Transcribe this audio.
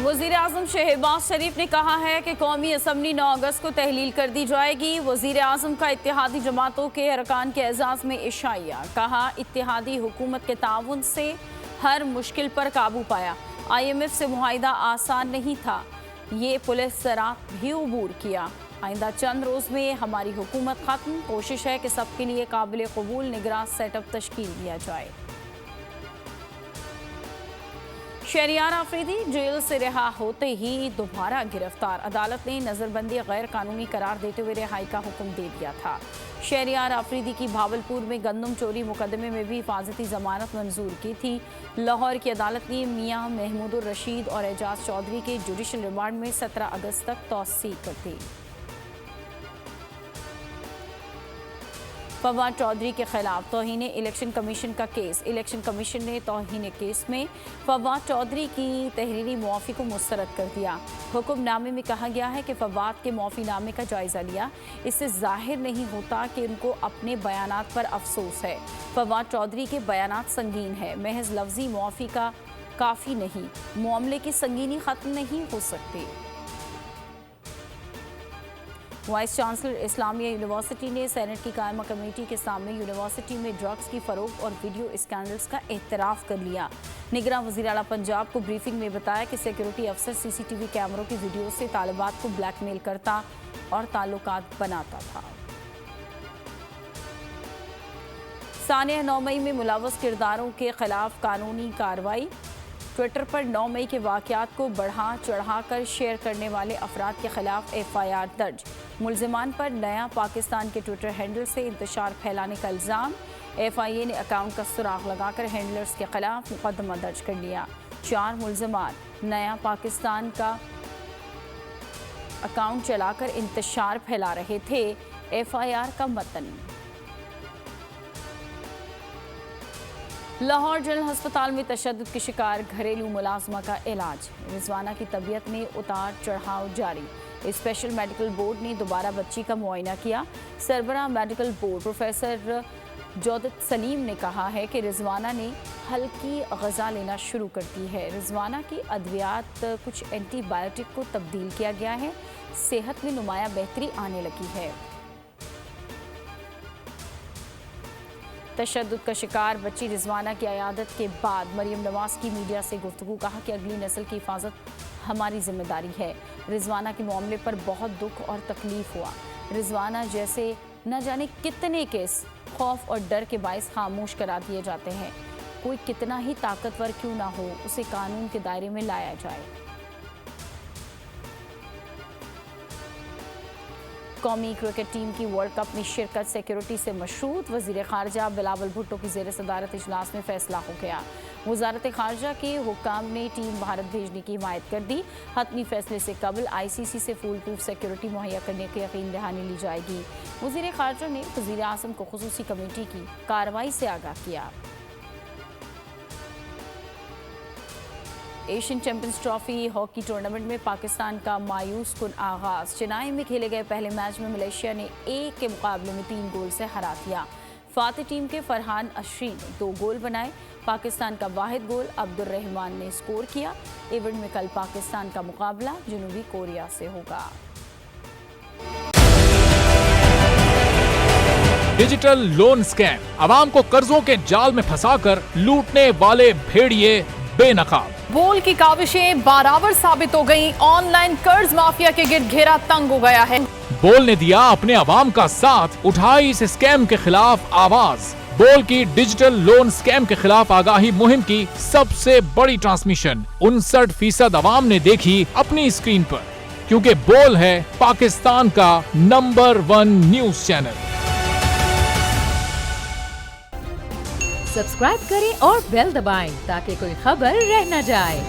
وزیر اعظم شہباز شریف نے کہا ہے کہ قومی اسمبلی 9 اگست کو تحلیل کر دی جائے گی۔ وزیر اعظم کا اتحادی جماعتوں کے ارکان کے اعزاز میں عشائیہ، کہا اتحادی حکومت کے تعاون سے ہر مشکل پر قابو پایا۔ IMF سے معاہدہ آسان نہیں تھا، یہ پولیس سرات بھی عبور کیا۔ آئندہ چند روز میں ہماری حکومت ختم، کوشش ہے کہ سب کے لیے قابل قبول نگراں سیٹ اپ تشکیل دیا جائے۔ شہریار آفریدی جیل سے رہا ہوتے ہی دوبارہ گرفتار، عدالت نے نظر بندی غیر قانونی قرار دیتے ہوئے رہائی کا حکم دے دیا تھا۔ شہریار آفریدی کی بھاولپور میں گندم چوری مقدمے میں بھی حفاظتی ضمانت منظور کی تھی۔ لاہور کی عدالت نے میاں محمود الرشید اور اعجاز چودھری کے جوڈیشل ریمانڈ میں 17 اگست تک توسیع کر دی۔ فواد چودھری کے خلاف توہین الیکشن کمیشن کا کیس، الیکشن کمیشن نے توہین کیس میں فواد چودھری کی تحریری معافی کو مسترد کر دیا۔ حکم نامے میں کہا گیا ہے کہ فواد کے معافی نامے کا جائزہ لیا، اس سے ظاہر نہیں ہوتا کہ ان کو اپنے بیانات پر افسوس ہے۔ فواد چودھری کے بیانات سنگین ہے، محض لفظی معافی کا کافی نہیں، معاملے کی سنگینی ختم نہیں ہو سکتی۔ وائس چانسلر اسلامیہ یونیورسٹی نے سینٹ کی قائمہ کمیٹی کے سامنے یونیورسٹی میں ڈرگز کی فروخت اور ویڈیو اسکینڈلز کا اعتراف کر لیا۔ نگراں وزیر اعلیٰ پنجاب کو بریفنگ میں بتایا کہ سیکیورٹی افسر CCTV کیمروں کی ویڈیو سے طالبات کو بلیک میل کرتا اور تعلقات بناتا تھا۔ سانحہ 9 مئی میں ملوث کرداروں کے خلاف قانونی کارروائی، ٹویٹر پر 9 مئی کے واقعات کو بڑھا چڑھا کر شیئر کرنے والے افراد کے خلاف FIR درج، ملزمان پر نیا پاکستان کے ٹویٹر ہینڈل سے انتشار پھیلانے کا الزام۔ FIA نے اکاؤنٹ کا سراغ لگا کر ہینڈلرز کے خلاف مقدمہ درج کر لیا۔ 4 ملزمان نیا پاکستان کا اکاؤنٹ چلا کر انتشار پھیلا رہے تھے۔ FIR کا متن۔ لاہور جنرل ہسپتال میں تشدد کی شکار گھریلو ملازمہ کا علاج، رضوانہ کی طبیعت میں اتار چڑھاؤ جاری۔ اسپیشل میڈیکل بورڈ نے دوبارہ بچی کا معائنہ کیا۔ سربراہ میڈیکل بورڈ پروفیسر جودت سلیم نے کہا ہے کہ رضوانہ نے ہلکی غذا لینا شروع کر دی ہے۔ رضوانہ کی ادویات کچھ اینٹی بائیوٹک کو تبدیل کیا گیا ہے، صحت میں نمایاں بہتری آنے لگی ہے۔ تشدد کا شکار بچی رضوانہ کی عیادت کے بعد مریم نواز کی میڈیا سے گفتگو، کہا کہ اگلی نسل کی حفاظت ہماری ذمہ داری ہے۔ رضوانہ کے معاملے پر بہت دکھ اور تکلیف ہوا۔ رضوانہ جیسے نہ جانے کتنے کیس خوف اور ڈر کے باعث خاموش کرا دیے جاتے ہیں۔ کوئی کتنا ہی طاقتور کیوں نہ ہو، اسے قانون کے دائرے میں لایا جائے۔ قومی کرکٹ ٹیم کی ورلڈ کپ میں شرکت سیکیورٹی سے مشروط، وزیر خارجہ بلاول بھٹو کی زیر صدارت اجلاس میں فیصلہ ہو گیا۔ وزارت خارجہ کے حکام نے ٹیم بھارت بھیجنے کی حمایت کر دی۔ حتمی فیصلے سے قبل ICC سے فول پروف سیکیورٹی مہیا کرنے کی یقین دہانی لی جائے گی۔ وزیر خارجہ نے وزیر اعظم کو خصوصی کمیٹی کی کارروائی سے آگاہ کیا۔ Asian champions trophy hockey tournament میں پاکستان کا مایوس کن آغاز، چنائی میں کھیلے گئے پہلے میچ میں ملیشیا نے 1 کے مقابلے میں 3 گول سے ہرا دیا۔ فاتح ٹیم کے فرحان اشری نے 2 گول بنائے، پاکستان کا واحد گول عبد الرحمان نے سکور کیا۔ ایونٹ میں کل پاکستان کا مقابلہ جنوبی کوریا سے ہوگا۔ ڈیجیٹل لون اسکیم، عوام کو قرضوں کے جال میں پھنسا کر لوٹنے والے بھیڑیے بے نقاب۔ بول کی کاوشیں برابر ثابت ہو گئیں، آن لائن قرض مافیا کے گرد گھیرا تنگ ہو گیا ہے۔ بول نے دیا اپنے عوام کا ساتھ، اٹھائی اس اسکیم کے خلاف آواز۔ بول کی ڈیجیٹل لون اسکیم کے خلاف آگاہی مہم کی سب سے بڑی ٹرانسمیشن 59% عوام نے دیکھی اپنی اسکرین پر، کیونکہ بول ہے پاکستان کا نمبر 1 نیوز چینل۔ سبسکرائب کریں اور بیل دبائیں تاکہ کوئی خبر رہ نہ جائے۔